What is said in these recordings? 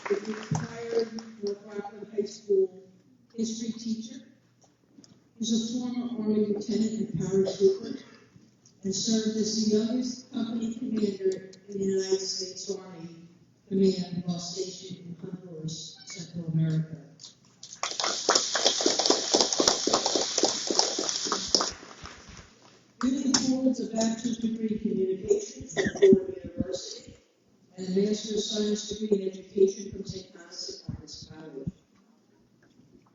is a retired Rockland High School history teacher. He's a former Army lieutenant and paratrooper and served as the youngest company commander in the United States Army Command while stationed in Honduras, Central America. Billy holds a bachelor's degree in communications from Fordham University and a master's of science degree in education from St. Thomas Aquinas College.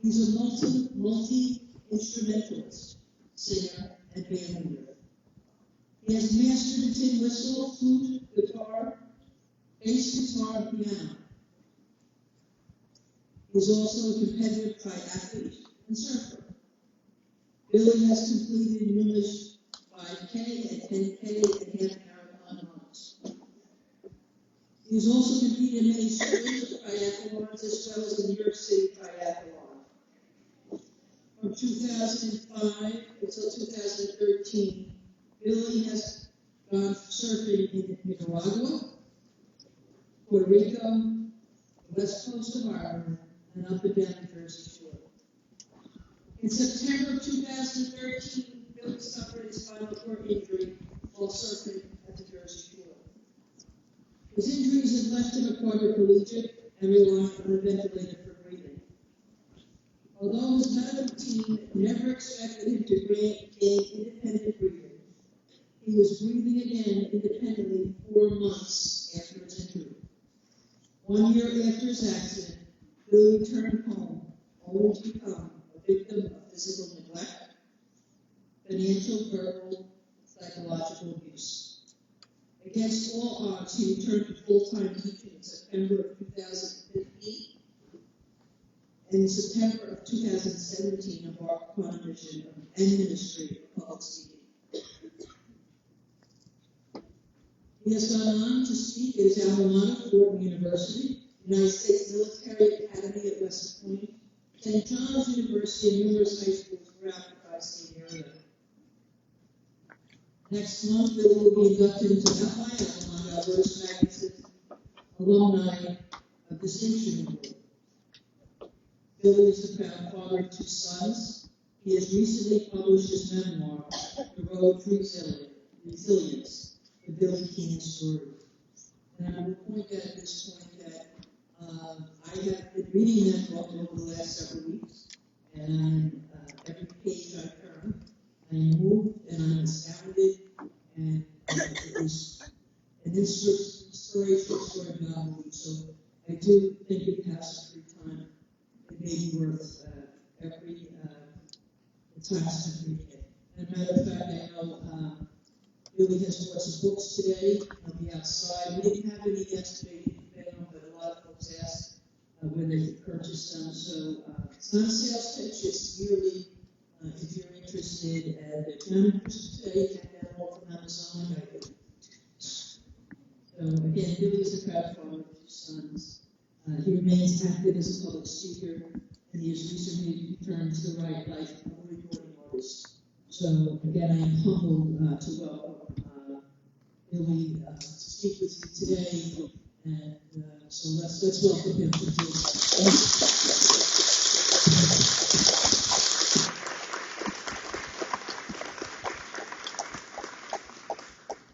He's a multi-instrumentalist, singer, and band leader. He has mastered the tin whistle, flute, guitar, bass guitar, and piano. He is also a competitive triathlete and surfer. Billy has completed numerous 5K and 10K and half marathon runs. He has also competed in many sprint triathlons as well as the New York City Triathlon. From 2005 until 2013, Billy has gone surfing in Nicaragua, Puerto Rico, the west coast of Ireland, and up and down the Jersey Shore. In September of 2013, Billy suffered his spinal cord injury while surfing at the Jersey Shore. His injuries had left him a quadriplegic and relying on a ventilator for breathing. Although his medical team never expected him to gain independent breathing, he was breathing again independently 4 months after his injury. 1 year after his accident, Billy returned home, only to become a victim of physical neglect, financial, verbal, psychological abuse. Against all odds, he returned to full-time teaching in September of 2015, and in September of 2017, embarked upon a mission and ministry of public speaking. He has gone on to speak at his alma mater, Fordham University, United States Military Academy at West Point, St. John's University, and numerous high schools throughout the tri-state area. Next month, Billy will be inducted into the FIL, Alberta's Magnificent Alumni of Distinction Award. Billy is the proud father of 2 sons. He has recently published his memoir, The Road to Resilience, the Billy Keenan story. And I will point out at this point that I have been reading that book over the last several weeks, and every page I turn, I am moved and I'm astounded, and it is an inspirational story beyond belief. So I do think if you have some free time, it may be worth every time spent reading it. And as a matter of fact, I know Billy has brought some books today. He'll be outside. We didn't have any yesterday, but a lot of folks asked where they could purchase them. So it's not a sales pitch, it's merely if you're interested. And if you're not interested today, you can get them all from Amazon like I did. So again, Billy is a proud father of 2 sons. He remains active as a public speaker, and he has recently returned to the right life of a recording artist. So again, I am humbled to welcome Billy to speak with you today, and so let's welcome him to the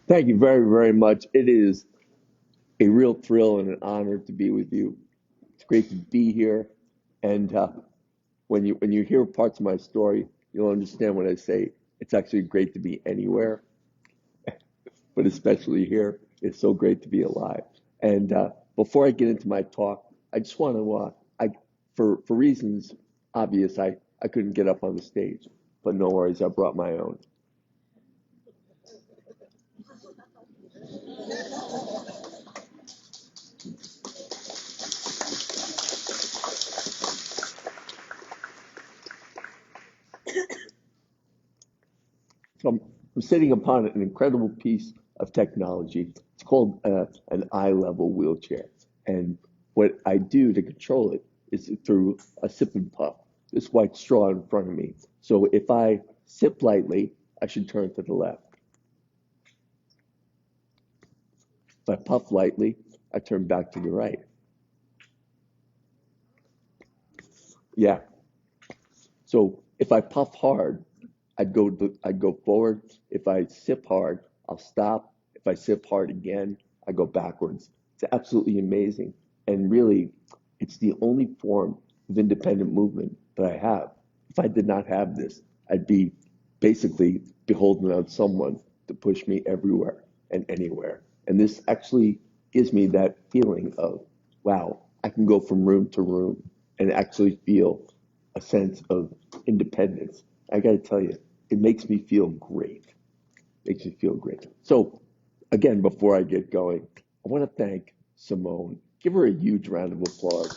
Thank you very, very much. It is a real thrill and an honor to be with you. It's great to be here, and when you hear parts of my story, you'll understand when I say it's actually great to be anywhere, but especially here. It's so great to be alive. And before I get into my talk, I just want to, for reasons obvious, I couldn't get up on the stage, but no worries, I brought my own. So I'm sitting upon an incredible piece of technology. It's called an eye-level wheelchair. And what I do to control it is through a sip and puff, this white straw in front of me. So if I sip lightly, I should turn to the left. If I puff lightly, I turn back to the right. Yeah. So if I puff hard, I'd go forward. If I sip hard, I'll stop. If I sip hard again, I go backwards. It's absolutely amazing. And really, it's the only form of independent movement that I have. If I did not have this, I'd be basically beholden on someone to push me everywhere and anywhere. And this actually gives me that feeling of, wow, I can go from room to room and actually feel a sense of independence. I got to tell you, it makes me feel great. Makes me feel great. So, again, before I get going, I want to thank Simone. Give her a huge round of applause.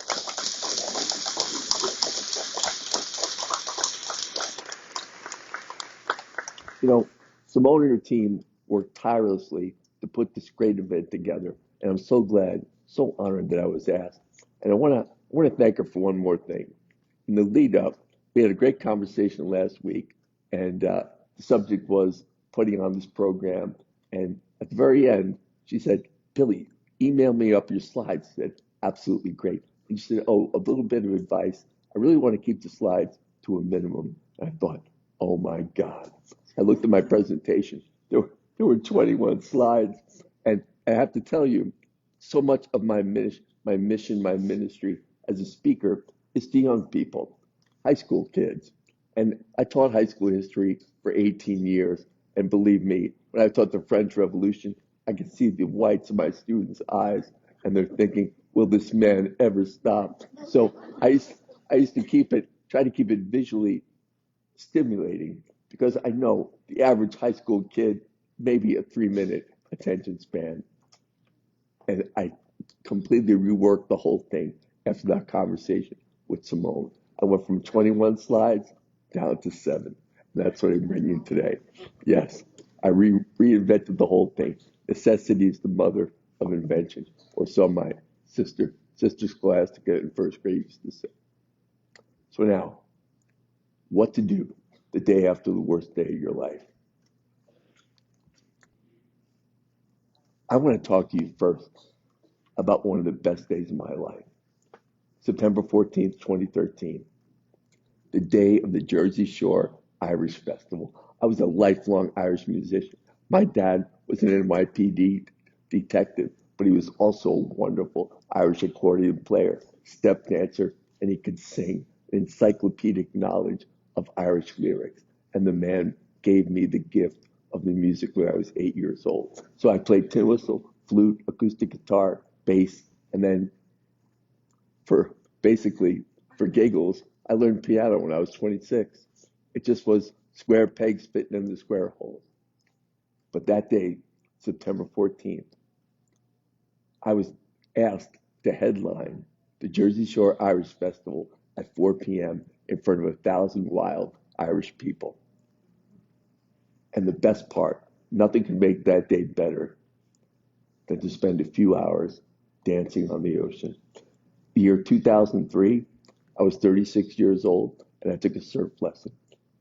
You know, Simone and her team worked tirelessly to put this great event together, and I'm so glad, so honored that I was asked. And I want to thank her for one more thing. In the lead up, we had a great conversation last week, and the subject was putting on this program. And at the very end, she said, "Billy, email me up your slides." I said, "Absolutely great." And she said, "Oh, a little bit of advice. I really want to keep the slides to a minimum." And I thought, oh my God. I looked at my presentation. There were 21 slides. And I have to tell you, so much of my mission, my ministry as a speaker is to young people, high school kids. And I taught high school history for 18 years. And believe me, when I taught the French Revolution, I could see the whites of my students' eyes, and they're thinking, will this man ever stop? So I used to try to keep it visually stimulating because I know the average high school kid, maybe a 3 minute attention span. And I completely reworked the whole thing after that conversation with Simone. I went from 21 slides down to 7. And that's what I'm bringing today. Yes, I reinvented the whole thing. Necessity is the mother of invention, or so my sister Scholastica in first grade used to say. So now, what to do the day after the worst day of your life? I want to talk to you first about one of the best days of my life. September 14th, 2013, the day of the Jersey Shore Irish Festival. I was a lifelong Irish musician. My dad was an NYPD detective, but he was also a wonderful Irish accordion player, step dancer, and he could sing encyclopedic knowledge of Irish lyrics. And the man gave me the gift of the music when I was 8 years old. So I played tin whistle, flute, acoustic guitar, bass, and then for basically for giggles, I learned piano when I was 26. It just was square pegs fitting in the square holes. But that day, September 14th, I was asked to headline the Jersey Shore Irish Festival at 4 p.m. in front of 1,000 wild Irish people. And the best part, nothing can make that day better than to spend a few hours dancing on the ocean. The year 2003, I was 36 years old and I took a surf lesson.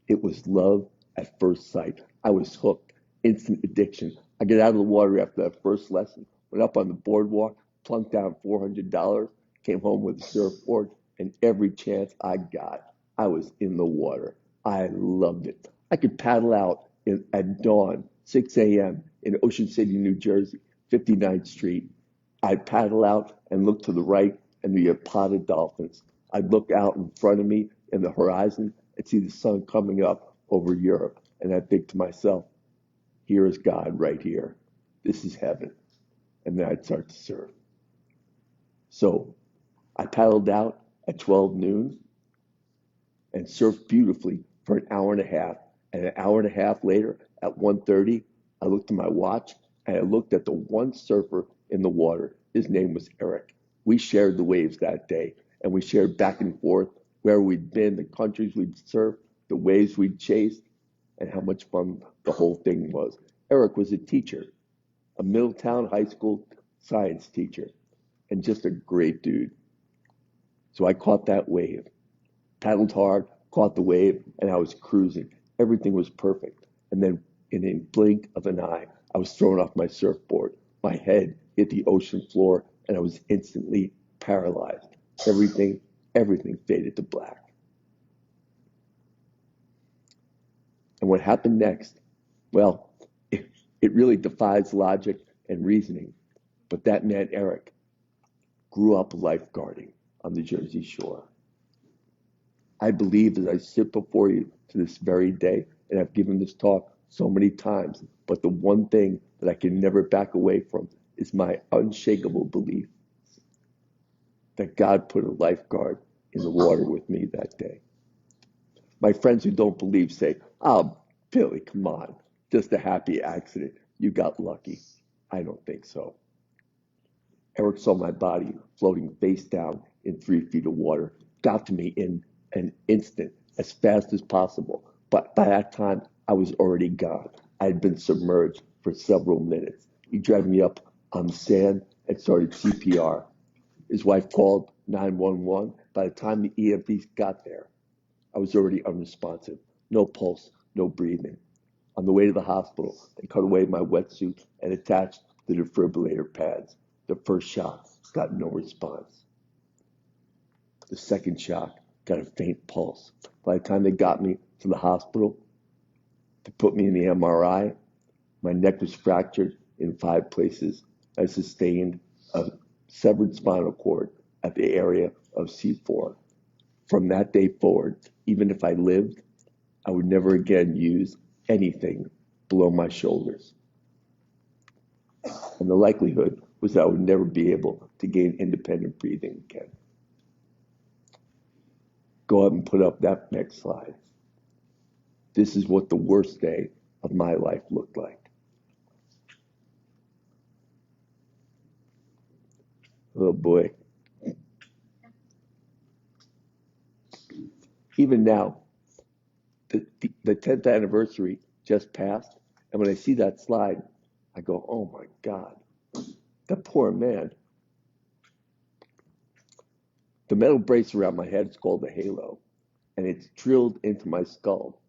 It was love at first sight. I was hooked, instant addiction. I get out of the water after that first lesson, went up on the boardwalk, plunked down $400, came home with a surfboard, and every chance I got, I was in the water. I loved it. I could paddle out at dawn, 6 a.m. in Ocean City, New Jersey, 59th Street. I'd paddle out and look to the right and be a pod of dolphins. I'd look out in front of me in the horizon and see the sun coming up over Europe. And I'd think to myself, here is God right here. This is heaven. And then I'd start to surf. So I paddled out at 12 noon and surfed beautifully for an hour and a half. And an hour and a half later, at 1:30, I looked at my watch and I looked at the one surfer in the water. His name was Eric. We shared the waves that day, and we shared back and forth where we'd been, the countries we'd surfed, the waves we'd chased, and how much fun the whole thing was. Eric was a teacher, a Middletown High School science teacher, and just a great dude. So I caught that wave, paddled hard, caught the wave, and I was cruising. Everything was perfect. And then in a blink of an eye, I was thrown off my surfboard. My head hit the ocean floor, and I was instantly paralyzed. Everything faded to black. And what happened next? Well, it really defies logic and reasoning. But that man, Eric, grew up lifeguarding on the Jersey Shore. I believe as I sit before you to this very day, and I've given this talk so many times, but the one thing that I can never back away from is my unshakable belief that God put a lifeguard in the water with me that day. My friends who don't believe say, "Oh, Billy, come on. Just a happy accident. You got lucky." I don't think so. Eric saw my body floating face down in 3 feet of water, got to me in an instant, as fast as possible. But by that time, I was already gone. I had been submerged for several minutes. He dragged me up on the sand and started CPR. His wife called 911. By the time the EMTs got there, I was already unresponsive. No pulse, no breathing. On the way to the hospital, they cut away my wetsuit and attached the defibrillator pads. The first shock got no response. The second shock got a faint pulse. By the time they got me to the hospital to put me in the MRI, my neck was fractured in 5 places. I sustained a severed spinal cord at the area of C4. From that day forward, even if I lived, I would never again use anything below my shoulders. And the likelihood was that I would never be able to gain independent breathing again. Go ahead and put up that next slide. This is what the worst day of my life looked like. Oh boy. Even now, the 10th anniversary just passed, and when I see that slide, I go, oh my God, that poor man. The metal brace around my head is called a halo, and it's drilled into my skull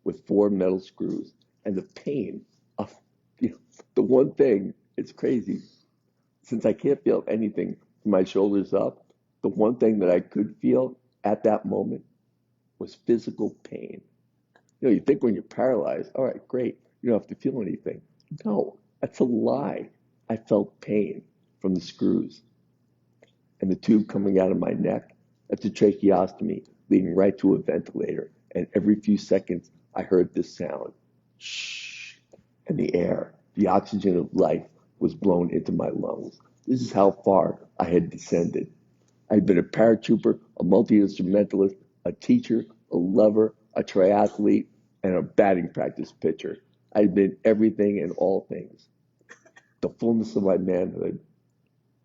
with 4 metal screws. And the pain of the one thing, it's crazy, since I can't feel anything from my shoulders up, the one thing that I could feel at that moment was physical pain. You think when you're paralyzed, all right, great, you don't have to feel anything. No, that's a lie. I felt pain from the screws. And the tube coming out of my neck, that's a tracheostomy leading right to a ventilator. And every few seconds, I heard this sound, shh, and the air, the oxygen of life was blown into my lungs. This is how far I had descended. I had been a paratrooper, a multi-instrumentalist, a teacher, a lover, a triathlete, and a batting practice pitcher. I had been everything and all things. The fullness of my manhood,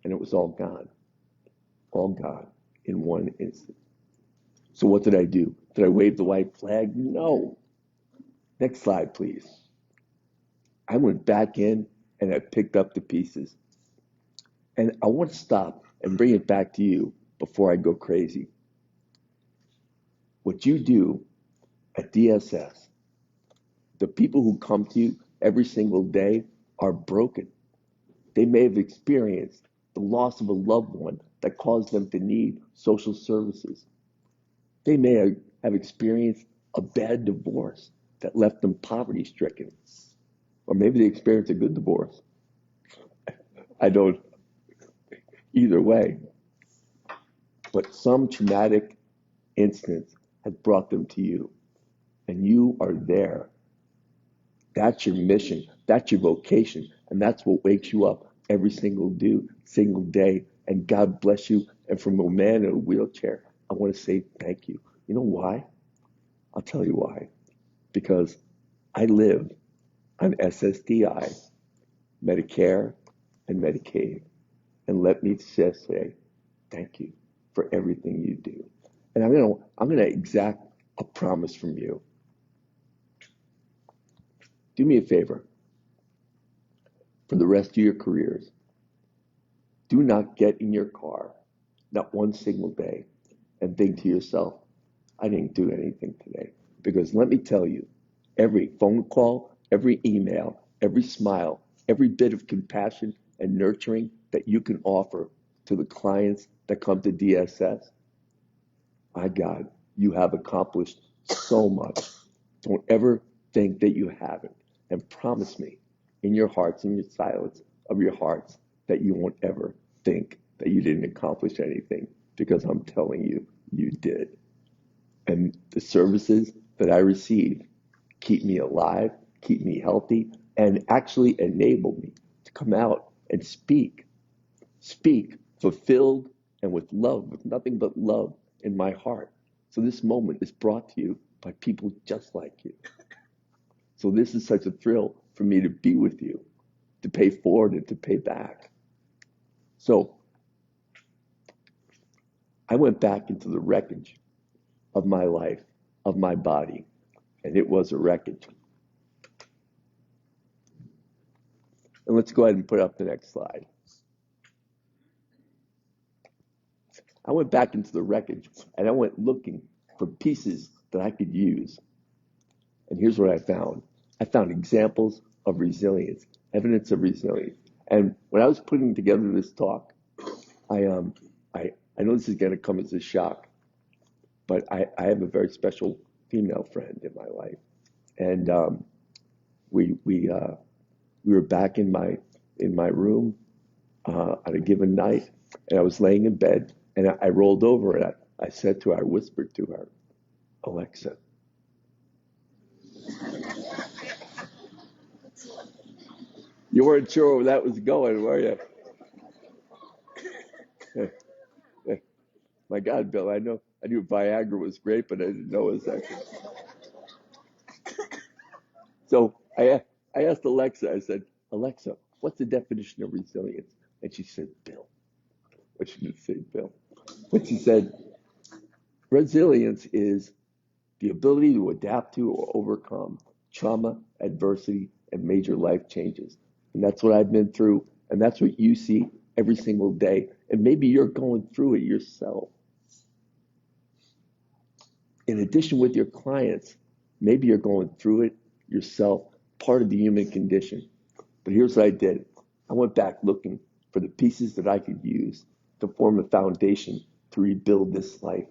and it was all gone in one instant. So what did I do? Did I wave the white flag? No. Next slide, please. I went back in and I picked up the pieces. And I want to stop and bring it back to you before I go crazy. What you do at DSS, the people who come to you every single day are broken. They may have experienced the loss of a loved one that caused them to need social services. They may have experienced a bad divorce that left them poverty stricken. Or maybe they experienced a good divorce. I don't, either way. But some traumatic instance has brought them to you. And you are there. That's your mission. That's your vocation. And that's what wakes you up every single day. And God bless you. And from a man in a wheelchair, I want to say thank you. You know why? I'll tell you why. Because I live on SSDI, Medicare, and Medicaid. And let me just say thank you for everything you do. And I'm gonna exact a promise from you. Do me a favor. For the rest of your careers, do not get in your car, not one single day, and think to yourself, I didn't do anything today. Because let me tell you, every phone call, every email, every smile, every bit of compassion and nurturing that you can offer to the clients that come to DSS, my God, you have accomplished so much. Don't ever think that you haven't. And promise me in your hearts, in your silence of your hearts, that you won't ever think that you didn't accomplish anything, because I'm telling you, you did. And the services that I receive keep me alive, keep me healthy, and actually enable me to come out and speak fulfilled and with love, with nothing but love in my heart. So this moment is brought to you by people just like you. So this is such a thrill for me to be with you, to pay forward and to pay back. So I went back into the wreckage of my life, of my body, and it was a wreckage. And let's go ahead and put up the next slide. I went back into the wreckage and I went looking for pieces that I could use. And here's what I found. I found examples of resilience, evidence of resilience. And when I was putting together this talk, I know this is going to come as a shock, but I have a very special female friend in my life. And we were back in my room on a given night, and I was laying in bed, and I rolled over and I said to her, I whispered to her, Alexa. You weren't sure where that was going, were you? My God, Bill, I knew Viagra was great, but I didn't know it was actually. So I asked Alexa, I said, Alexa, what's the definition of resilience? And she said, Bill. But she didn't say Bill. But she said, resilience is the ability to adapt to or overcome trauma, adversity, and major life changes. And that's what I've been through, and that's what you see every single day. And maybe you're going through it yourself. In addition with your clients, maybe you're going through it yourself, part of the human condition. But here's what I did. I went back looking for the pieces that I could use to form a foundation to rebuild this life.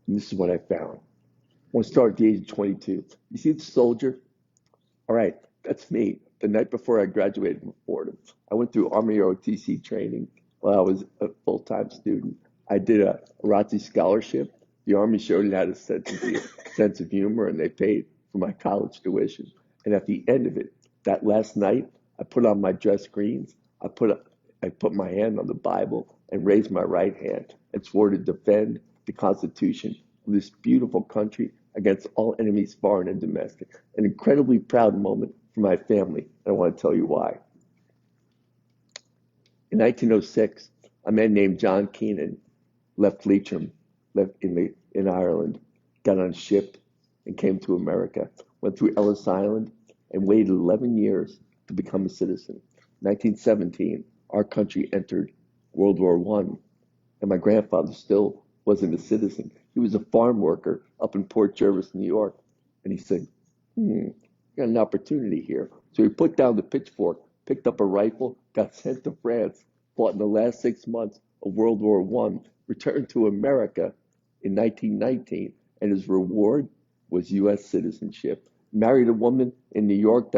And this is what I found. I want to start at the age of 22. You see the soldier? All right, that's me. The night before I graduated from Fordham, I went through Army ROTC training while I was a full-time student. I did a ROTC scholarship. The Army showed me how to sense of humor, and they paid for my college tuition. And at the end of it, that last night, I put on my dress greens. I put my hand on the Bible and raised my right hand and swore to defend the Constitution of this beautiful country against all enemies, foreign and domestic. An incredibly proud moment for my family, and I want to tell you why. In 1906, a man named John Keenan left Leitrim, in Ireland, got on a ship and came to America, went through Ellis Island, and waited 11 years to become a citizen. 1917, our country entered World War I, and my grandfather still wasn't a citizen. He was a farm worker up in Port Jervis, New York. And he said, got an opportunity here. So he put down the pitchfork, picked up a rifle, got sent to France, fought in the last 6 months of World War I, returned to America in 1919, and his reward was U.S. citizenship. Married a woman in New York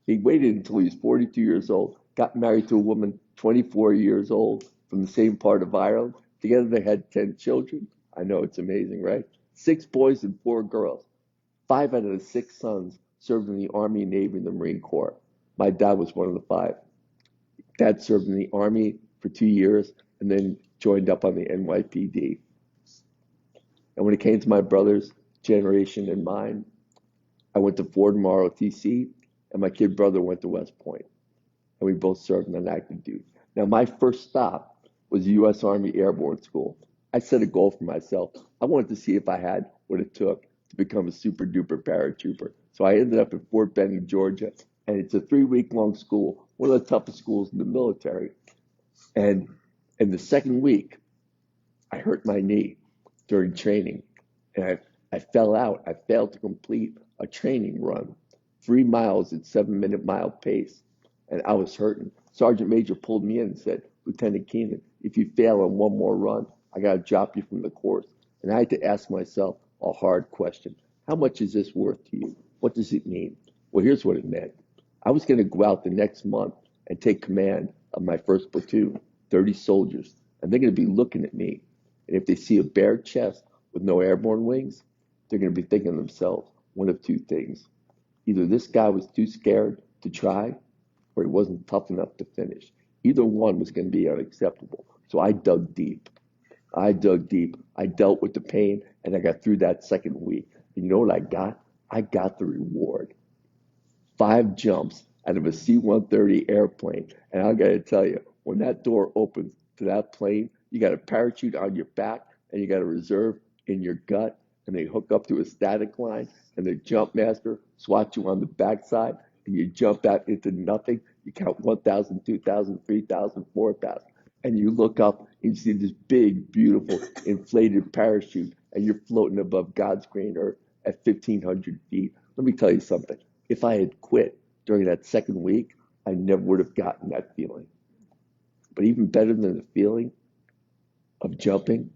he waited until he was 42 years old, got married to a woman 24 years old from the same part of Ireland. Together they had 10 children. I know, it's amazing, right? 6 boys and 4 girls. 5 out of the 6 sons served in the Army, Navy, and the Marine Corps. My dad was one of the 5. Dad served in the Army for 2 years and then joined up on the NYPD. And when it came to my brother's generation and mine, I went to Fordham ROTC, and my kid brother went to West Point. And we both served on active duty. Now, my first stop was the U.S. Army Airborne School. I set a goal for myself. I wanted to see if I had what it took to become a super duper paratrooper. So I ended up at Fort Benning, Georgia, and it's a 3-week-long school, one of the toughest schools in the military. And in the second week, I hurt my knee during training, and I fell out. I failed to complete a training run, 3 miles at 7-minute mile pace, and I was hurting. Sergeant Major pulled me in and said, Lieutenant Keenan, if you fail on one more run, I got to drop you from the course. And I had to ask myself a hard question. How much is this worth to you? What does it mean? Well, here's what it meant. I was going to go out the next month and take command of my first platoon, 30 soldiers, and they're going to be looking at me. And if they see a bare chest with no airborne wings, they're going to be thinking to themselves one of two things. Either this guy was too scared to try, or he wasn't tough enough to finish. Either one was going to be unacceptable. So I dug deep. I dug deep. I dealt with the pain, and I got through that second week. And you know what I got? I got the reward. 5 jumps out of a C-130 airplane. And I got to tell you, when that door opens to that plane, you got a parachute on your back, and you got a reserve in your gut, and they hook up to a static line, and the jump master swats you on the backside, and you jump out into nothing. You count 1,000, 2,000, 3,000, 4,000, and you look up and you see this big, beautiful, inflated parachute, and you're floating above God's green earth at 1,500 feet. Let me tell you something. If I had quit during that second week, I never would have gotten that feeling. But even better than the feeling of jumping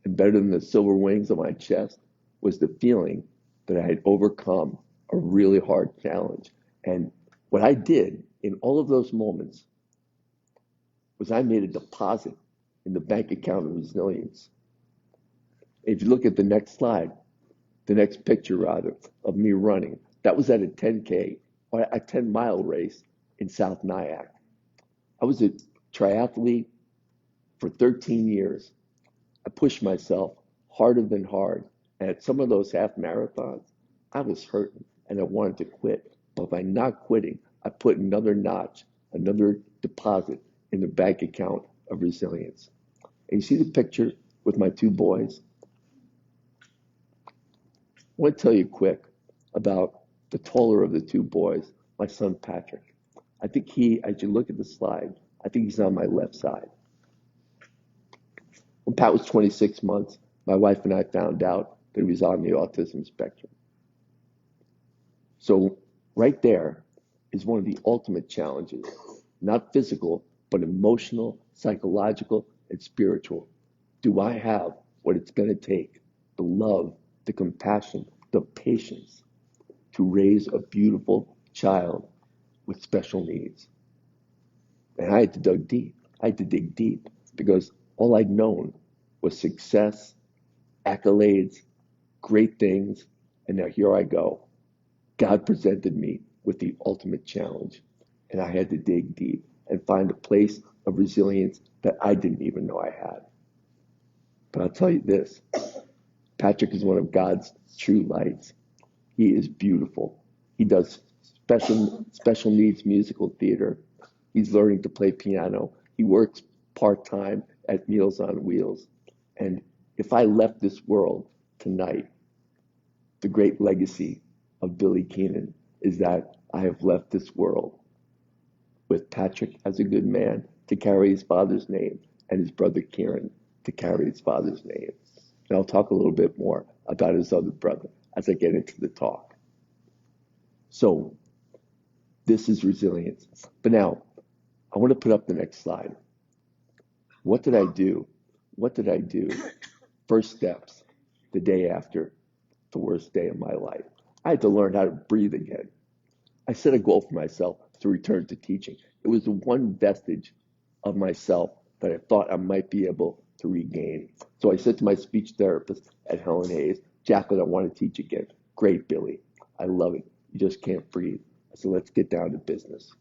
and better than the silver wings on my chest was the feeling that I had overcome a really hard challenge. And what I did in all of those moments was I made a deposit in the bank account of resilience. If you look at the next slide, the next picture rather, of me running, that was at a 10K, or a 10-mile race in South Nyack. I was a triathlete for 13 years. I pushed myself harder than hard. And at some of those half marathons, I was hurting and I wanted to quit. But by not quitting, I put another notch, another deposit in the bank account of resilience. And you see the picture with my 2 boys? I want to tell you quick about the taller of the 2 boys, my son Patrick. I think as you look at the slide, I think he's on my left side. When Pat was 26 months, my wife and I found out that he was on the autism spectrum. So right there is one of the ultimate challenges, not physical, but emotional, psychological, and spiritual. Do I have what it's going to take, the love, the compassion, the patience to raise a beautiful child with special needs? And I had to dig deep. I had to dig deep because all I'd known was success, accolades, great things, and now here I go. God presented me with the ultimate challenge, and I had to dig deep and find a place of resilience that I didn't even know I had. But I'll tell you this, Patrick is one of God's true lights. He is beautiful. He does special needs musical theater. He's learning to play piano. He works part-time at Meals on Wheels. And if I left this world tonight, the great legacy of Billy Keenan is that I have left this world with Patrick as a good man to carry his father's name and his brother Kieran to carry his father's name. And I'll talk a little bit more about his other brother as I get into the talk. So this is resilience. But now I want to put up the next slide. What did I do? What did I do? First steps the day after the worst day of my life. I had to learn how to breathe again. I set a goal for myself to return to teaching. It was the one vestige of myself that I thought I might be able to regain. So I said to my speech therapist at Helen Hayes, Jacqueline, I want to teach again. Great, Billy. I love it. You just can't breathe. I said, let's get down to business.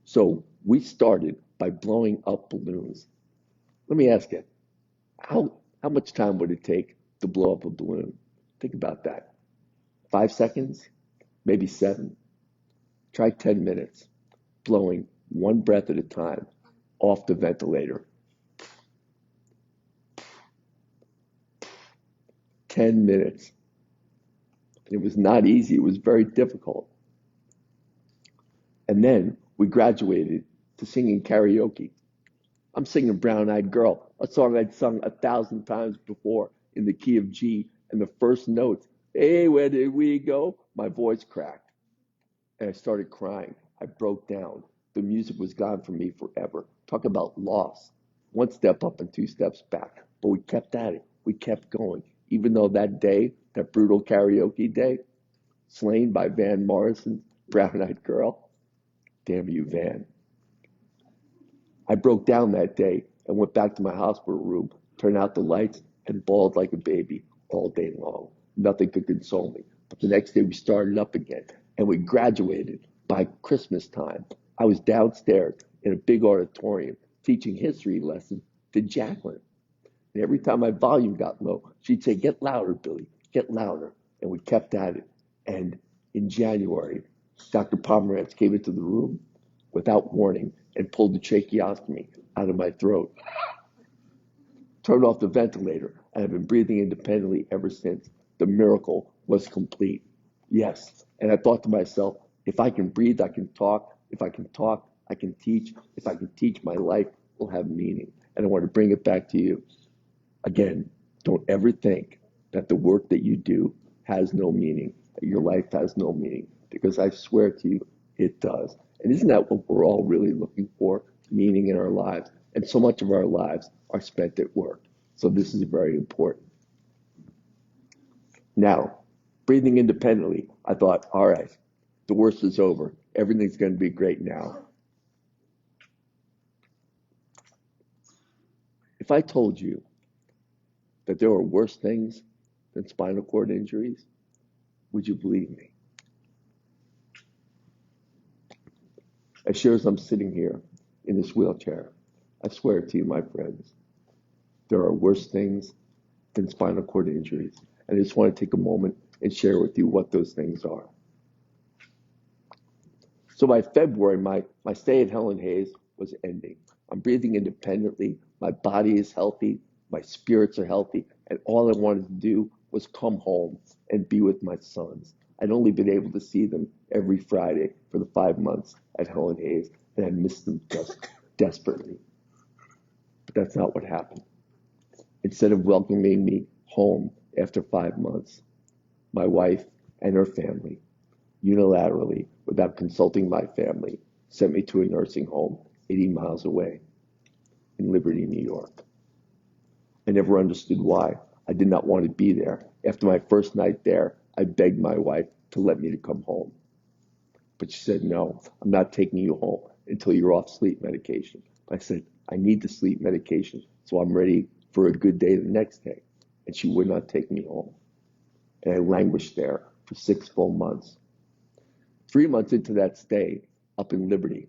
So we started by blowing up balloons. Let me ask you, how much time would it take to blow up a balloon? Think about that. 5 seconds? Maybe 7. Try 10 minutes, blowing one breath at a time off the ventilator. 10 minutes. It was not easy. It was very difficult. And then we graduated to singing karaoke. I'm singing Brown Eyed Girl, a song I'd sung 1,000 times before in the key of G, and the first notes, hey, where did we go? My voice cracked, and I started crying. I broke down. The music was gone from me forever. Talk about loss. 1 step up and 2 steps back. But we kept at it. We kept going. Even though that day, that brutal karaoke day, slain by Van Morrison's brown-eyed girl. Damn you, Van. I broke down that day and went back to my hospital room, turned out the lights, and bawled like a baby all day long. Nothing could console me. But the next day we started up again, and we graduated by Christmas time. I was downstairs in a big auditorium teaching history lessons to Jacqueline. And every time my volume got low, she'd say, "Get louder, Billy, get louder." And we kept at it. And in January, Dr. Pomerantz came into the room without warning and pulled the tracheostomy out of my throat. Turned off the ventilator, and I've been breathing independently ever since. The miracle was complete. Yes. And I thought to myself, if I can breathe, I can talk. If I can talk, I can teach. If I can teach, my life will have meaning. And I want to bring it back to you. Again, don't ever think that the work that you do has no meaning, that your life has no meaning, because I swear to you, it does. And isn't that what we're all really looking for? Meaning in our lives. And so much of our lives are spent at work. So this is very important. Now, breathing independently, I thought, all right, the worst is over. Everything's going to be great now. If I told you that there are worse things than spinal cord injuries, would you believe me? As sure as I'm sitting here in this wheelchair, I swear to you, my friends, there are worse things than spinal cord injuries. And I just want to take a moment and share with you what those things are. So by February, my stay at Helen Hayes was ending. I'm breathing independently. My body is healthy. My spirits are healthy. And all I wanted to do was come home and be with my sons. I'd only been able to see them every Friday for the 5 months at Helen Hayes, and I missed them just desperately. But that's not what happened. Instead of welcoming me home after 5 months, my wife and her family, unilaterally, without consulting my family, sent me to a nursing home 80 miles away in Liberty, New York. I never understood why. I did not want to be there. After my first night there, I begged my wife to let me to come home. But she said, "No, I'm not taking you home until you're off sleep medication." I said, "I need the sleep medication, so I'm ready for a good day the next day." And she would not take me home. And I languished there for 6 full months. 3 months into that stay up in Liberty,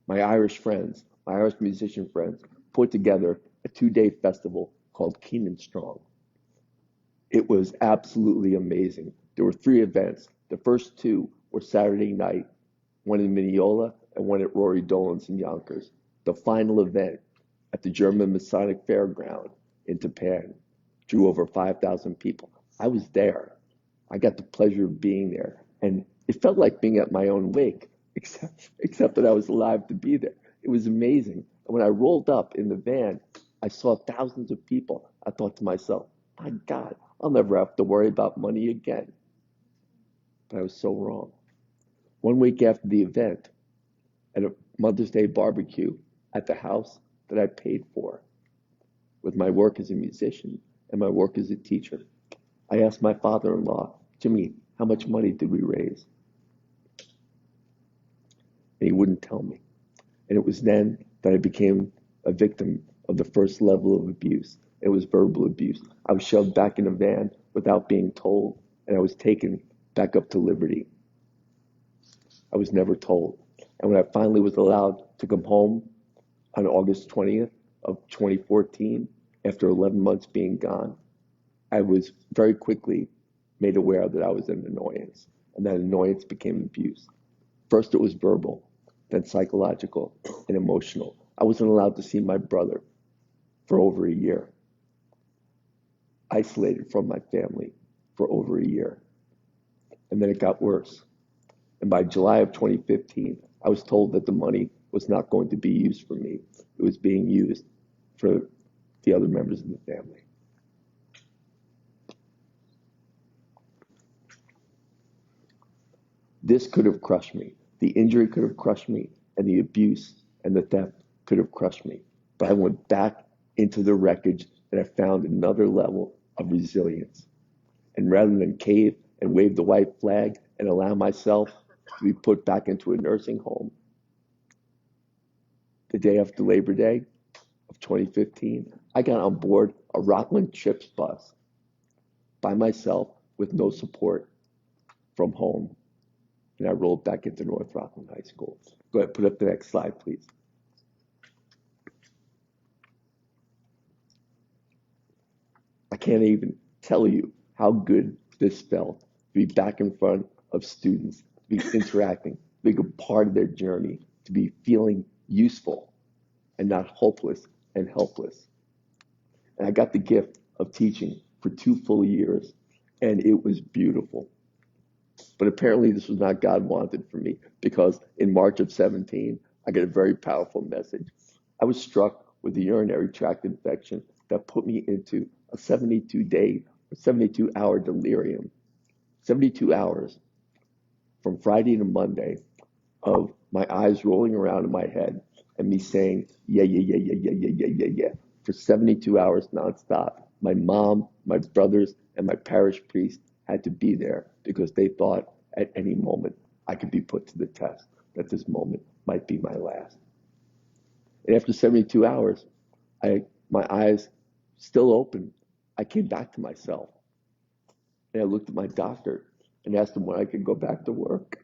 my Irish friends, my Irish musician friends, put together a 2-day festival called Keenan Strong. It was absolutely amazing. There were 3 events. The first 2 were Saturday night, one in Mineola and one at Rory Dolan's in Yonkers. The final event at the German Masonic Fairground in Japan drew over 5,000 people. I was there. I got the pleasure of being there. And it felt like being at my own wake, except that I was alive to be there. It was amazing. And when I rolled up in the van, I saw thousands of people. I thought to myself, my God, I'll never have to worry about money again. But I was so wrong. 1 week after the event, at a Mother's Day barbecue at the house that I paid for, with my work as a musician and my work as a teacher, I asked my father-in-law, "Jimmy, how much money did we raise?" And he wouldn't tell me. And it was then that I became a victim of the first level of abuse. It was verbal abuse. I was shoved back in a van without being told, and I was taken back up to Liberty. I was never told. And when I finally was allowed to come home on August 20th of 2014, after 11 months being gone, I was very quickly made aware that I was an annoyance, and that annoyance became abuse. First it was verbal, then psychological and emotional. I wasn't allowed to see my brother for over a year, isolated from my family for over a year. And then it got worse. And by July of 2015, I was told that the money was not going to be used for me. It was being used for the other members of the family. This could have crushed me. The injury could have crushed me, and the abuse and the theft could have crushed me. But I went back into the wreckage and I found another level of resilience. And rather than cave and wave the white flag and allow myself to be put back into a nursing home, the day after Labor Day of 2015, I got on board a Rockland Chips bus by myself with no support from home. And I rolled back into North Rockland High School. Go ahead, put up the next slide, please. I can't even tell you how good this felt to be back in front of students, to be interacting, to be a part of their journey, to be feeling useful and not hopeless and helpless. And I got the gift of teaching for 2 full years, and it was beautiful. But apparently this was not God wanted for me, because in March of 17, I got a very powerful message. I was struck with a urinary tract infection that put me into a 72-hour delirium. 72 hours from Friday to Monday of my eyes rolling around in my head and me saying, yeah, yeah, yeah, yeah, yeah, yeah, yeah, yeah, yeah, for 72 hours nonstop. My mom, my brothers, and my parish priest had to be there because they thought at any moment I could be put to the test, that this moment might be my last. And after 72 hours, my eyes still open. I came back to myself. And I looked at my doctor and asked him when I could go back to work.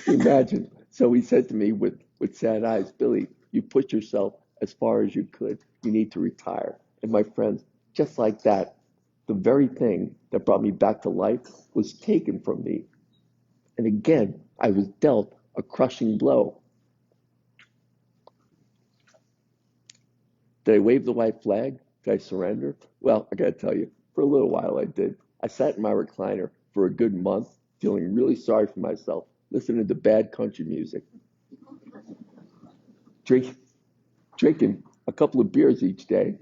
Imagine. So he said to me with sad eyes, Billy, you pushed yourself as far as you could. You need to retire. And my friends, just like that, the very thing that brought me back to life was taken from me. And again, I was dealt a crushing blow. Did I wave the white flag? Did I surrender? Well, I gotta tell you, for a little while I did. I sat in my recliner for a good month, feeling really sorry for myself, listening to bad country music, drinking a couple of beers each day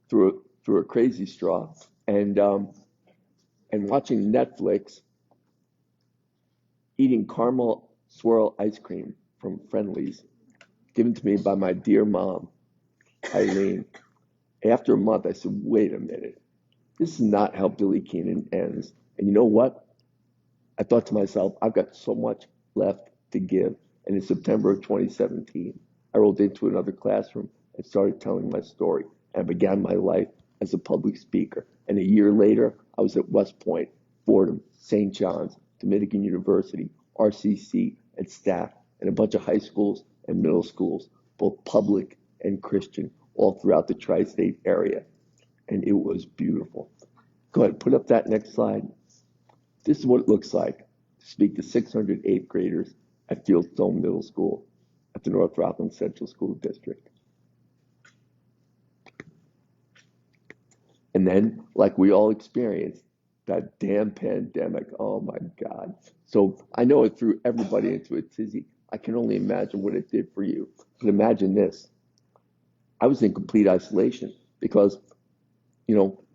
through a crazy straw, and watching Netflix, eating caramel swirl ice cream from Friendly's, given to me by my dear mom, Eileen. After a month, I said, wait a minute. This is not how Billy Keenan ends. And you know what? I thought to myself, I've got so much left to give. And in September of 2017, I rolled into another classroom and started telling my story. And I began my life as a public speaker. And a year later, I was at West Point, Fordham, St. John's, Dominican University, RCC, and staff, and a bunch of high schools and middle schools, both public and Christian, all throughout the tri-state area. And it was beautiful. Go ahead, put up that next slide. This is what it looks like to speak to 600 eighth graders at Fieldstone Middle School at the North Rockland Central School District. And then, like we all experienced, that damn pandemic, oh my God. So I know it threw everybody into a tizzy. I can only imagine what it did for you. But imagine this. I was in complete isolation because,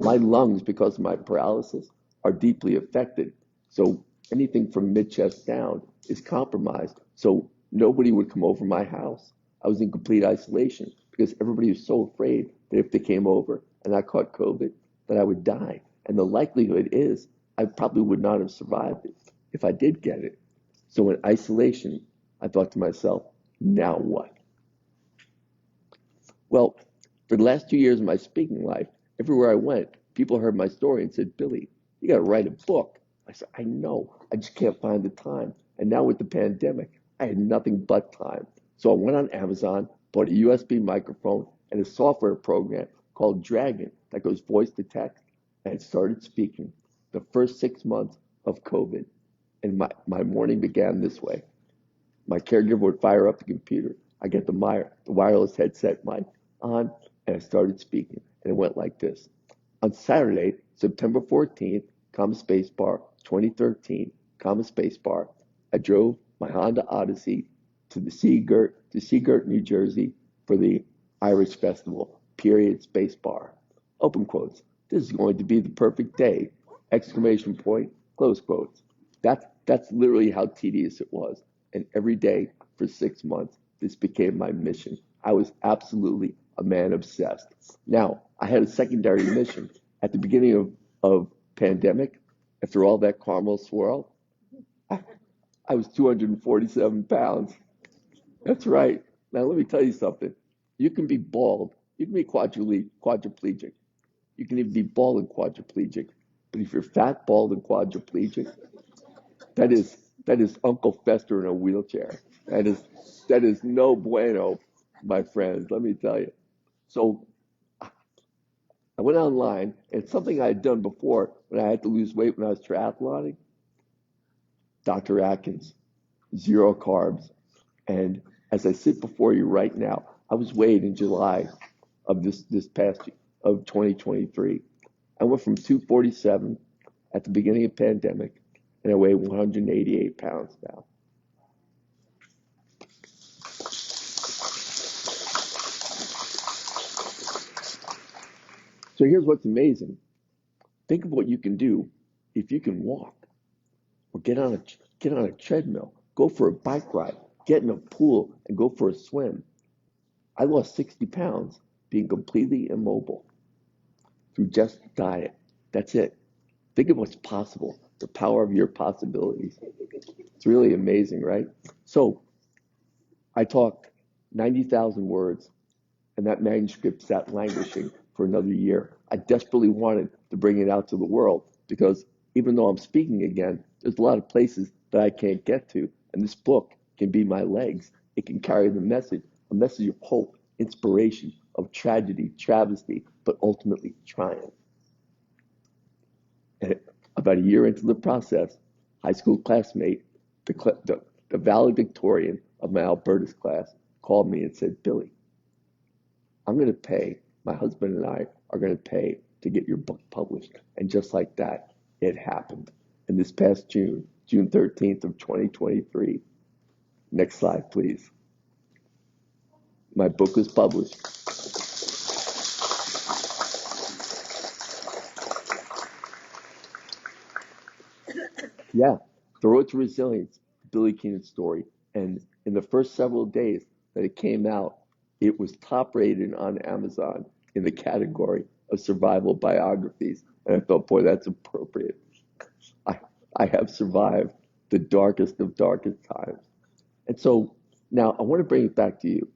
my lungs, because of my paralysis, are deeply affected. So anything from mid-chest down is compromised. So nobody would come over my house. I was in complete isolation because everybody was so afraid that if they came over and I caught COVID, that I would die. And the likelihood is I probably would not have survived it if I did get it. So in isolation, I thought to myself, now what? Well, for the last 2 years of my speaking life, everywhere I went, people heard my story and said, Billy, you got to write a book. I said, I know, I just can't find the time. And now with the pandemic, I had nothing but time. So I went on Amazon, bought a USB microphone and a software program called Dragon that goes voice to text, and started speaking the first 6 months of COVID. And my morning began this way. My caregiver would fire up the computer. I get the wireless headset mic on, and I started speaking. And it went like this. On Saturday, September 14th, comma space bar, 2013, comma space bar, I drove my Honda Odyssey to Seagirt, New Jersey for the Irish Festival, period, space bar. Open quotes. This is going to be the perfect day, exclamation point, close quotes. That's literally how tedious it was. And every day for 6 months, this became my mission. I was absolutely a man obsessed. Now, I had a secondary mission. At the beginning of pandemic, after all that caramel swirl, I was 247 pounds. That's right. Now, let me tell you something. You can be bald. You can be quadriplegic. You can even be bald and quadriplegic. But if you're fat, bald, and quadriplegic, that is Uncle Fester in a wheelchair. That is no bueno, my friends. Let me tell you. So I went online, and something I had done before when I had to lose weight when I was triathloning. Dr. Atkins, zero carbs. And as I sit before you right now, I was weighed in July of this past year, of 2023. I went from 247 at the beginning of the pandemic, and I weigh 188 pounds now. So here's what's amazing. Think of what you can do if you can walk, or get on a treadmill, go for a bike ride, get in a pool and go for a swim. I lost 60 pounds being completely immobile through just diet. That's it. Think of what's possible, the power of your possibilities. It's really amazing, right? So I talk 90,000 words, and that manuscript sat languishing for another year. I desperately wanted to bring it out to the world because even though I'm speaking again, there's a lot of places that I can't get to. And this book can be my legs. It can carry the message, a message of hope, inspiration, of tragedy, travesty, but ultimately triumph. And about a year into the process, high school classmate, the valedictorian of my Albertus class, called me and said, Billy, I'm going to pay, my husband and I are going to pay to get your book published. And just like that, it happened. And this past June 13th of 2023, next slide, please. My book was published. Yeah, The Road to Resilience, Billy Keenan story. And in the first several days that it came out, it was top rated on Amazon in the category of survival biographies. And I thought, boy, that's appropriate. I, I have survived the darkest of darkest times. And so now I want to bring it back to you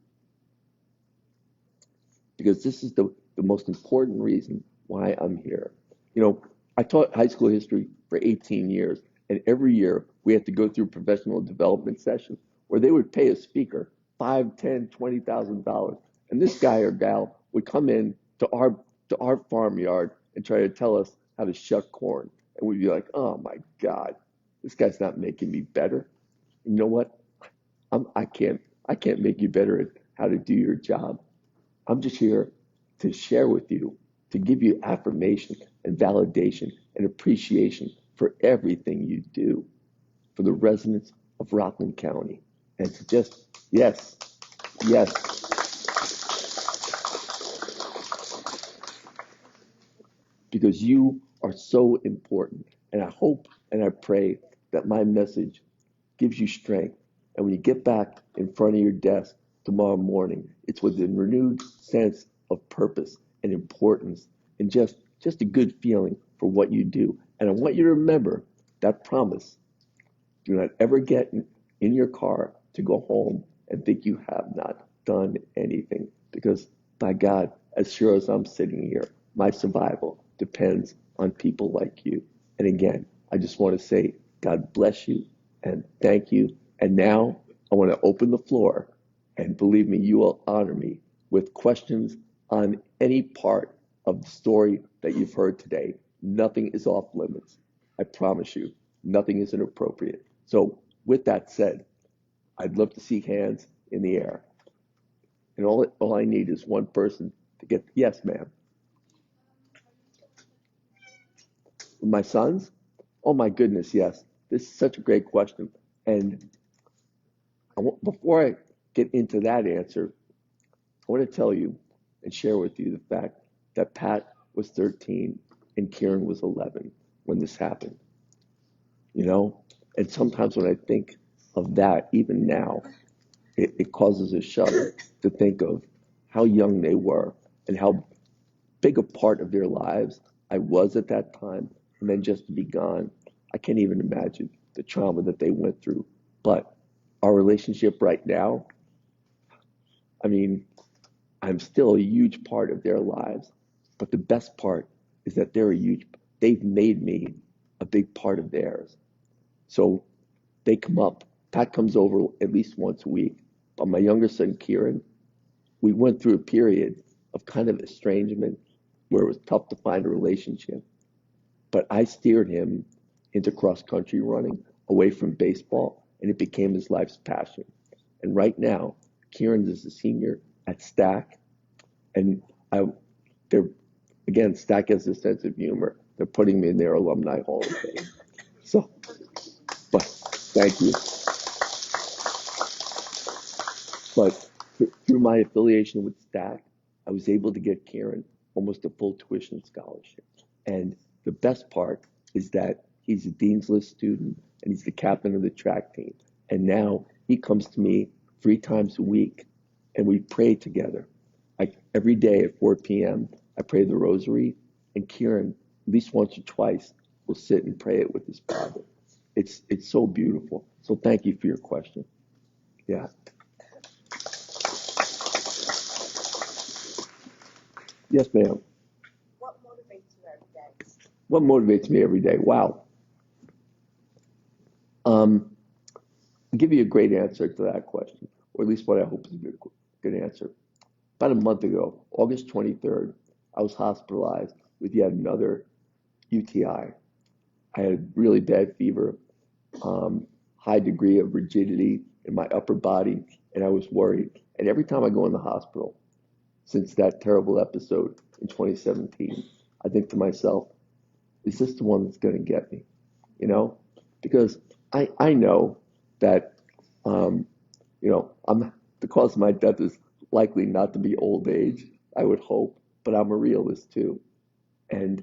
because this is the most important reason why I'm here. You know, I taught high school history for 18 years, and every year we had to go through professional development sessions where they would pay a speaker $5, $10, $20,000, and this guy or gal would come in to our farmyard and try to tell us how to shuck corn, and we'd be like, oh my God, this guy's not making me better. You know what? I can't make you better at how to do your job. I'm just here to share with you, to give you affirmation and validation and appreciation for everything you do for the residents of Rockland County. And to just, yes, yes, because you are so important. And I hope and I pray that my message gives you strength. And when you get back in front of your desk tomorrow morning, it's with a renewed sense of purpose and importance and just a good feeling for what you do. And I want you to remember that promise. Do not ever get in your car to go home and think you have not done anything. Because by God, as sure as I'm sitting here, my survival depends on people like you. And again, I just want to say, God bless you and thank you. And now I want to open the floor, and believe me, you will honor me with questions on any part of the story that you've heard today. Nothing is off limits. I promise you, nothing is inappropriate. So with that said, I'd love to see hands in the air. And all I need is one person to get, yes, ma'am. My sons? Oh my goodness, yes. This is such a great question. And before I get into that answer, I want to tell you and share with you the fact that Pat was 13 and Kieran was 11 when this happened. You know? And sometimes when I think of that, even now, it causes a shudder to think of how young they were and how big a part of their lives I was at that time, and then just to be gone. I can't even imagine the trauma that they went through. But our relationship right now, I mean, I'm still a huge part of their lives. But the best part is that they've made me a big part of theirs. So they come up. Pat comes over at least once a week. But my younger son, Kieran, we went through a period of kind of estrangement where it was tough to find a relationship. But I steered him into cross country running away from baseball, and it became his life's passion. And right now, Kieran is a senior at Stack, and I, they're again, Stack has a sense of humor. They're putting me in their alumni hall of fame. So, but thank you. But through my affiliation with Stack, I was able to get Kieran almost a full tuition scholarship. And the best part is that he's a Dean's List student and he's the captain of the track team. And now he comes to me 3 times a week and we pray together. Every day at 4 p.m., I pray the rosary, and Kieran, at least once or twice, will sit and pray it with his father. It's so beautiful. So thank you for your question. Yeah. Yes, ma'am. What motivates you every day? What motivates me every day? Wow. I'll give you a great answer to that question, or at least what I hope is a good answer. About a month ago, August 23rd, I was hospitalized with yet another UTI. I had a really bad fever, high degree of rigidity in my upper body, and I was worried. And every time I go in the hospital, since that terrible episode in 2017, I think to myself, is this the one that's going to get me? You know, because I know that, um, the cause of my death is likely not to be old age, I would hope, but I'm a realist too. And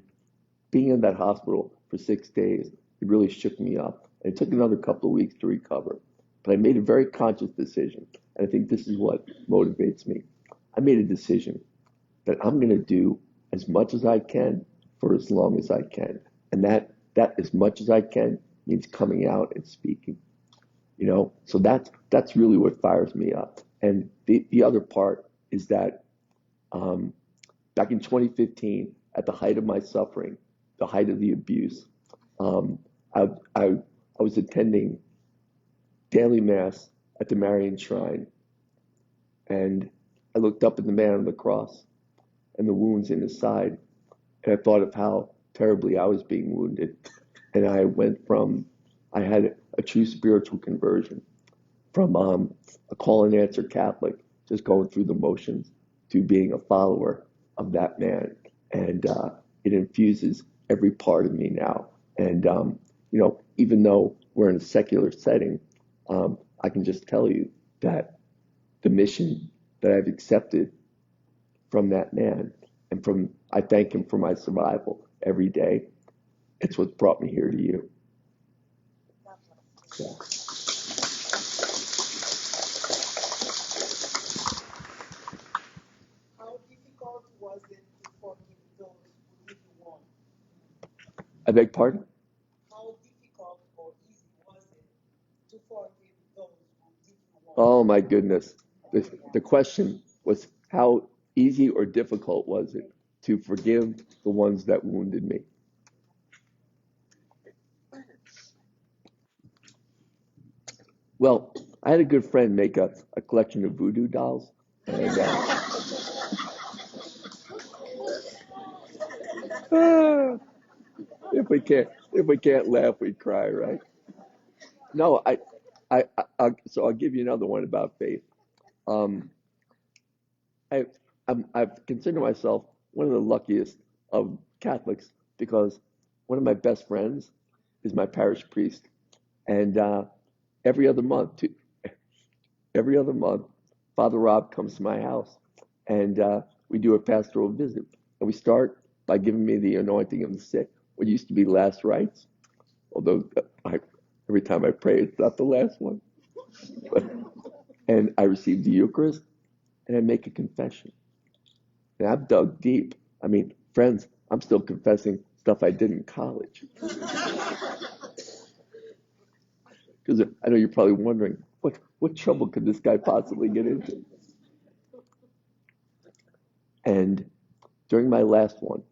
being in that hospital for 6 days, it really shook me up. And it took another couple of weeks to recover. But I made a very conscious decision. And I think this is what motivates me. I made a decision that I'm going to do as much as I can for as long as I can. And that as much as I can means coming out and speaking. So that's really what fires me up. And the other part is that um, back in 2015, at the height of my suffering, the height of the abuse, um, I, I, I was attending daily mass at the Marian Shrine, and I looked up at the man on the cross and the wounds in his side, and I thought of how terribly I was being wounded. And I had a true spiritual conversion from a call and answer Catholic, just going through the motions, to being a follower of that man. And it infuses every part of me now. And, even though we're in a secular setting, I can just tell you that the mission that I've accepted from that man, and I thank him for my survival every day. It's what brought me here to you. Yeah. How difficult was it to forgive those who did you wrong? I beg pardon? How difficult or easy was it to forgive those who did you wrong? Oh my goodness. The question was, how easy or difficult was it to forgive the ones that wounded me? Well, I had a good friend make a collection of voodoo dolls, and ah, if we can't laugh, we cry, right? No, so I'll give you another one about faith. Um, I, I've considered myself one of the luckiest of Catholics because one of my best friends is my parish priest, and every other month, every other month, Father Rob comes to my house, and we do a pastoral visit, and we start by giving me the anointing of the sick, what used to be last rites, although every time I pray, it's not the last one. And I receive the Eucharist, and I make a confession. And I've dug deep. I mean, friends, I'm still confessing stuff I did in college. Because I know you're probably wondering, what trouble could this guy possibly get into? And during my last one,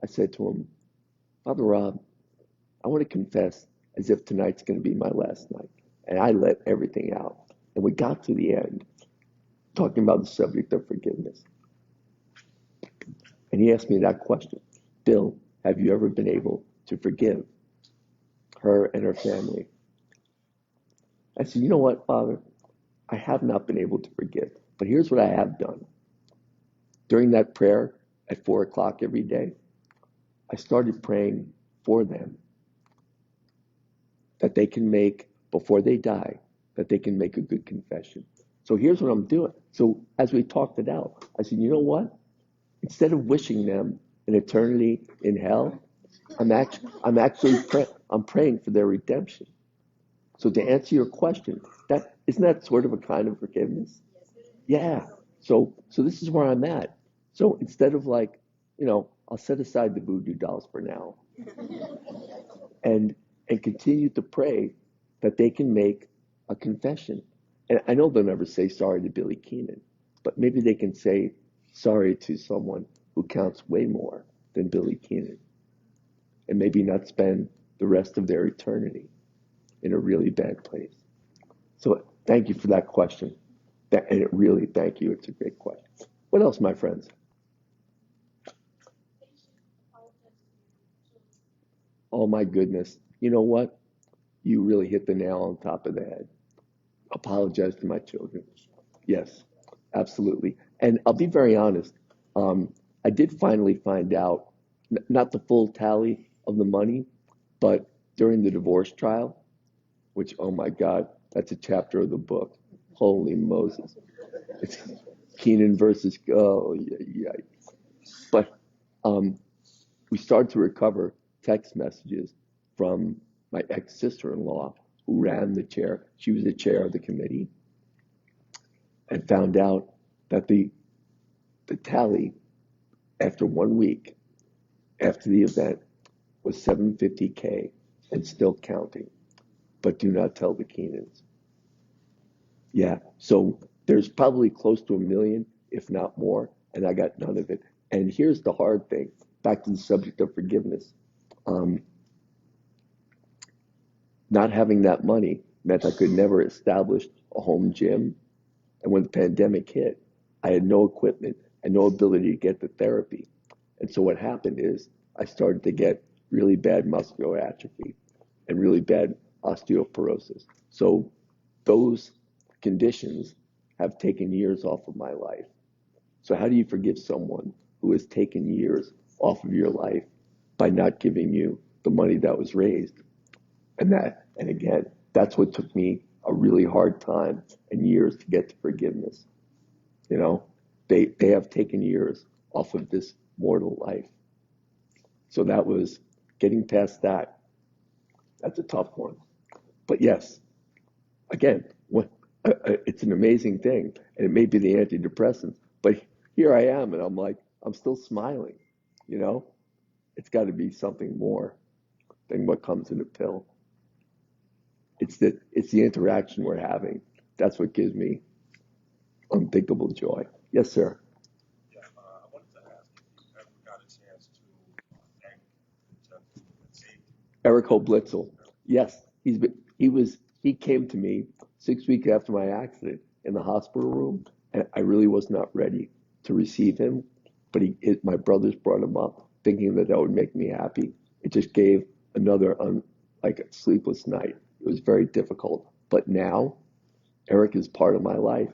I said to him, Father Rob, I want to confess as if tonight's going to be my last night. And I let everything out. And we got to the end, talking about the subject of forgiveness. And he asked me that question, Bill, have you ever been able to forgive her and her family? I said, you know what, Father? I have not been able to forgive. But here's what I have done. During that prayer at 4 o'clock every day, I started praying for them that they can make, before they die, that they can make a good confession. So here's what I'm doing. So as we talked it out, I said, you know what? Instead of wishing them an eternity in hell, I'm praying for their redemption. So to answer your question, that isn't that sort of a kind of forgiveness? Yeah. So this is where I'm at. So instead of like, I'll set aside the voodoo dolls for now and continue to pray that they can make a confession. And I know they'll never say sorry to Billy Keenan, but maybe they can say sorry to someone who counts way more than Billy Keenan, and maybe not spend the rest of their eternity in a really bad place. So thank you for that question. And thank you. It's a great question. What else, my friends? Oh my goodness. You know what? You really hit the nail on top of the head. Apologize to my children. Yes, absolutely. And I'll be very honest. I did finally find out, not the full tally of the money, but during the divorce trial, which, oh my God, that's a chapter of the book. Holy Moses. It's Keenan versus, oh, yeah. But we started to recover text messages from my ex-sister-in-law who ran the chair. She was the chair of the committee, and found out that the tally after 1 week after the event was $750K and still counting. But do not tell the Keenans. Yeah, so there's probably close to 1 million, if not more, and I got none of it. And here's the hard thing, back to the subject of forgiveness. Not having that money meant I could never establish a home gym. And when the pandemic hit, I had no equipment and no ability to get the therapy. And so what happened is I started to get really bad muscular atrophy and really bad osteoporosis. So those conditions have taken years off of my life. So how do you forgive someone who has taken years off of your life by not giving you the money that was raised? And again, that's what took me a really hard time and years to get to forgiveness. They have taken years off of this mortal life. So that was getting past that. That's a tough one. But yes, again, it's an amazing thing, and it may be the antidepressants, but here I am, and I'm still smiling. It's got to be something more than what comes in a pill. It's the interaction we're having. That's what gives me unthinkable joy. Yes, sir. Yeah, I wanted to ask if you ever got a chance to thank the gentleman that saved you. Eric Hoblitzel. Yes, he came to me 6 weeks after my accident in the hospital room, and I really was not ready to receive him. But my brothers brought him up, thinking that would make me happy. It just gave another like a sleepless night. It was very difficult. But now, Eric is part of my life.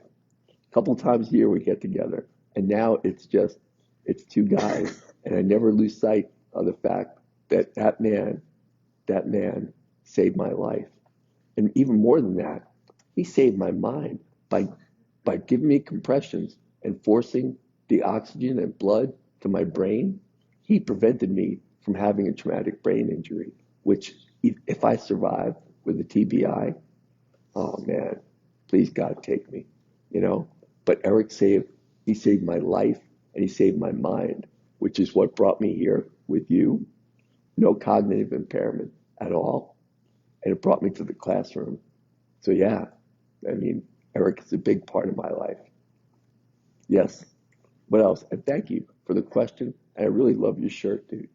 A couple times a year we get together, and now it's two guys, and I never lose sight of the fact that that man saved my life. And even more than that, he saved my mind by giving me compressions and forcing the oxygen and blood to my brain. He prevented me from having a traumatic brain injury, which if I survive with a TBI, oh man, please God take me, But Eric saved my life and he saved my mind. which is what brought me here with you. No cognitive impairment at all. And it brought me to the classroom. So yeah, I mean, Eric is a big part of my life. Yes. What else? And thank you for the question. And I really love your shirt, dude.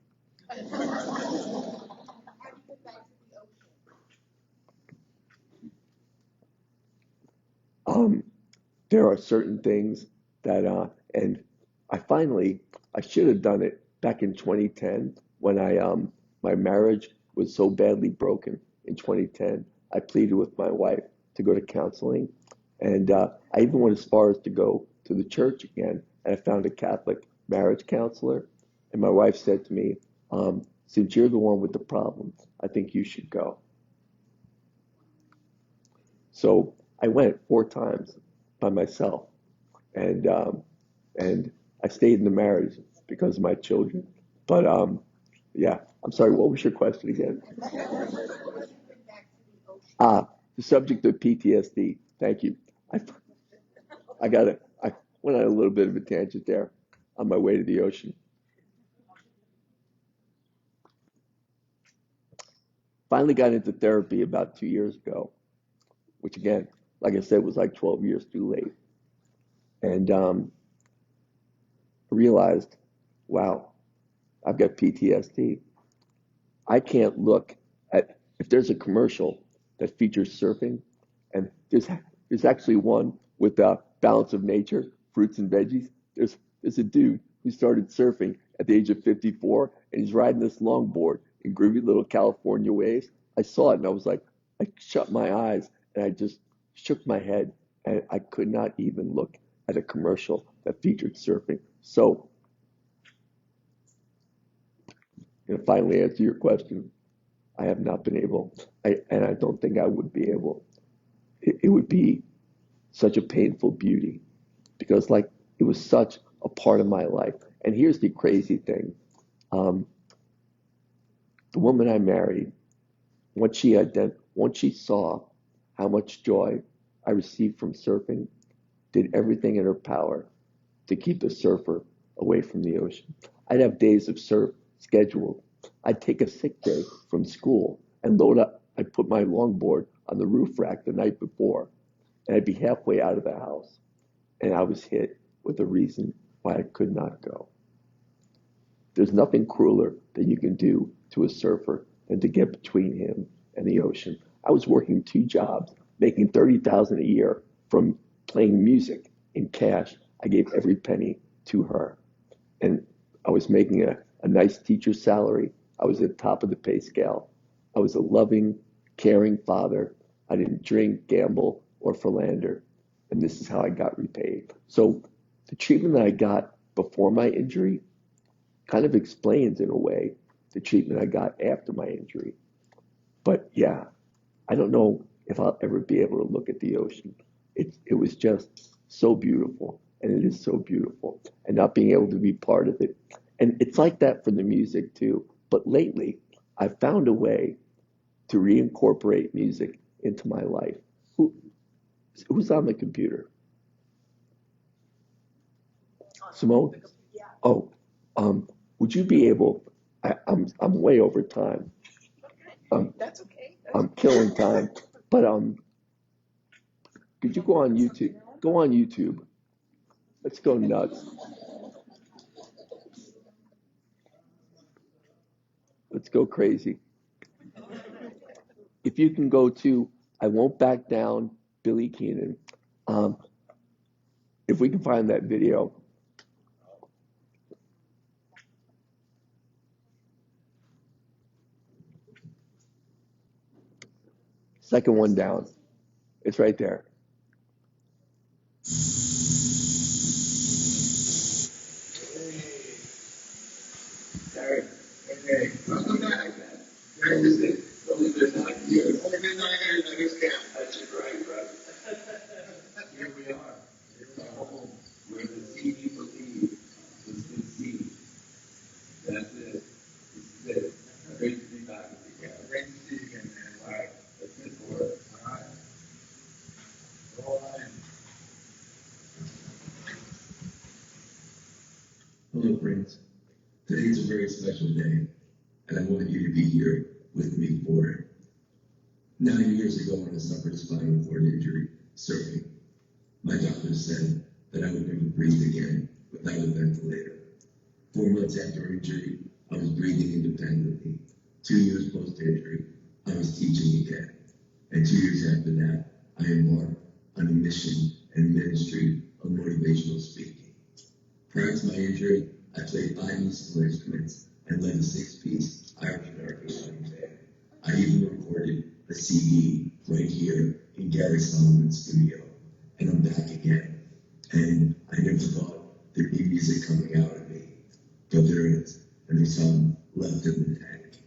Um, there are certain things that, and I should have done it back in 2010 when my marriage was so badly broken in 2010. I pleaded with my wife to go to counseling, and I even went as far as to go to the church again, and I found a Catholic marriage counselor, and my wife said to me, since you're the one with the problem, I think you should go. So I went 4 times by myself, and and I stayed in the marriage because of my children. But yeah, I'm sorry. What was your question again? The subject of PTSD. Thank you. I I went on a little bit of a tangent there on my way to the ocean. Finally got into therapy about 2 years ago, which again, like I said, was like 12 years too late. And realized, wow, I've got PTSD. I can't look at if there's a commercial that features surfing, and there's actually one with Balance of Nature, fruits and veggies. There's a dude who started surfing at the age of 54, and he's riding this longboard in groovy little California waves. I saw it and I was like, I shut my eyes and I just shook my head, and I could not even look at a commercial that featured surfing. So, finally answer your question. I have not been able, and I don't think I would be able. It would be such a painful beauty because, like, it was such a part of my life. And here's the crazy thing: um, the woman I married, once she saw how much joy I received from surfing, did everything in her power to keep the surfer away from the ocean. I'd have days of surf scheduled. I'd take a sick day from school and load up. I'd put my longboard on the roof rack the night before, and I'd be halfway out of the house, and I was hit with a reason why I could not go. There's nothing crueler that you can do to a surfer than to get between him and the ocean. I was working 2 jobs, making $30,000 a year from playing music in cash. I gave every penny to her, and I was making a nice teacher's salary. I was at the top of the pay scale. I was a loving, caring father. I didn't drink, gamble, or philander, and this is how I got repaid. So the treatment that I got before my injury kind of explains, in a way, the treatment I got after my injury. But yeah, I don't know if I'll ever be able to look at the ocean. It was just so beautiful, and it is so beautiful, and not being able to be part of it. And it's like that for the music too. But lately, I've found a way to reincorporate music into my life. Who's on the computer? Simone? Oh, would you be able? I'm way over time. That's okay. I'm killing time, but could you go on YouTube? Go on YouTube. Let's go nuts. Let's go crazy. If you can go to I Won't Back Down, Billy Keenan. Um, if we can find that video. Second one down. It's right there. Derek, okay, welcome back. Derek is it. Only been 9 years. Only been 9 years in this camp. That's right, brother. Here we are. Here's our home, where the seed you believe was the seed. That's it. This is it. Great to be back with you. Yeah, great to see you again, man. All right, let's get to work. All right. Roll on. Hello, friends. Today's a very special day, and I want you to be here with me for it. 9 years ago, when I suffered spinal cord injury surfing, my doctor said that I would never breathe again without a ventilator. 4 months after injury, I was breathing independently. 2 years post-injury, I was teaching again. And 2 years after that, I embarked on a mission and ministry of motivational speaking. Prior to my injury, I played 5 musical instruments and led a 6-piece Irish American band. I even recorded a CD right here in Gary Solomon's studio. And I'm back again. And I never thought there'd be music coming out of me. But there is, and there's some left in the tank.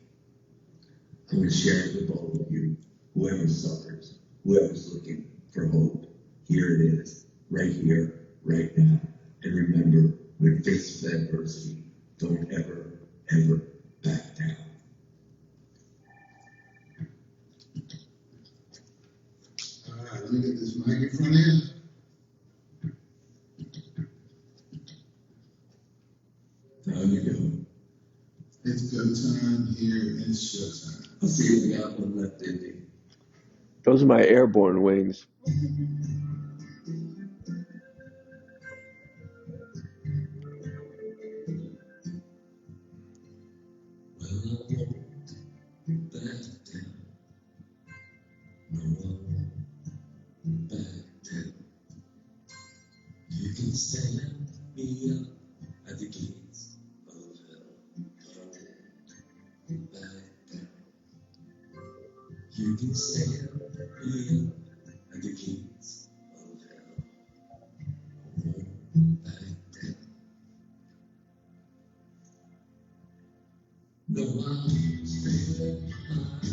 I'm going to share it with all of you, whoever suffers, whoever's looking for hope. Here it is, right here, right now. And remember, when faced with adversity, don't ever, ever back down. All right, let me get this mic in front of you. Time to go. It's go time here, and it's showtime. I'll see if we got one left in me. Those are my airborne wings. Well, I won't back down. No, I won't back down. You can stand me up at the gates of hell, but I won't back down. You can stand me up at the gates of hell, I won't back down. No, I'll stand my ground. I'll be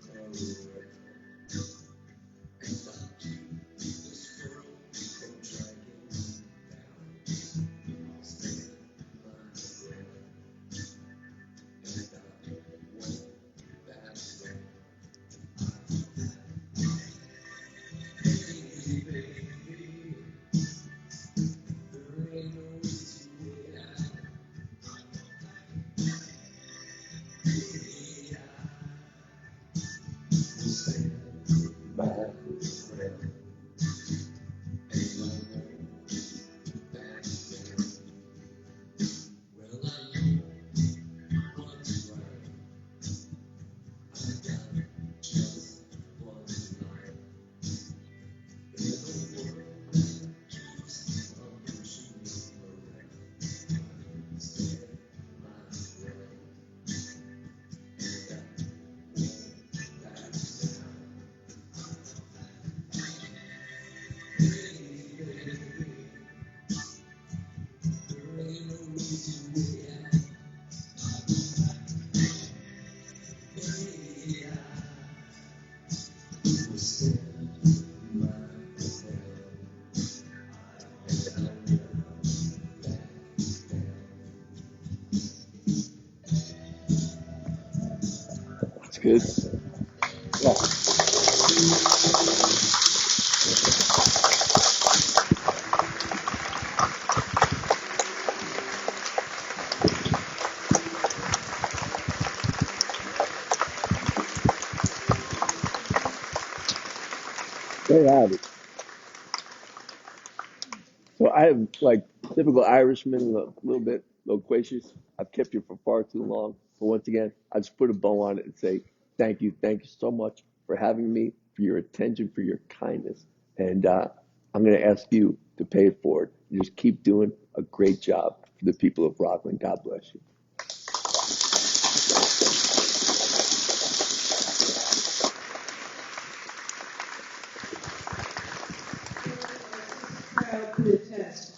turned around. And I'll keep this world from dragging me down. I'll stand my ground. And I won't back down. Hey, baby, there ain't no easy way out. Hey, I will stand my ground. And I won't back down. Well, I know what's right. I got just one life. In a world that keeps on pushing me around, I stand my ground, and I won't back down. Hey, baby, there ain't no easy way out. Hey, I will stand my ground, and I won't back down. That's good. Yeah. There you have it. So I have like typical Irishman, a little bit loquacious. I've kept you for far too long. But once again, I just put a bow on it and say thank you so much for having me, for your attention, for your kindness. And I'm going to ask you to pay it forward. You just keep doing a great job for the people of Rockland. God bless you. Crowd could attest,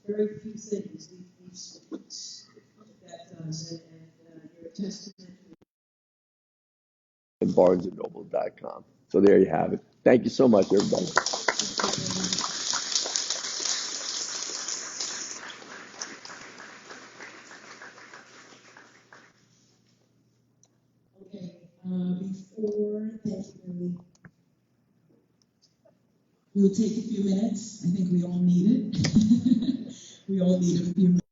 very few things that does, and you're a testament. And barnesandnoble.com. So there you have it. Thank you so much, everybody. Okay, before, thank you, Billy. We'll take a few minutes. I think we all need it. We all need a few minutes.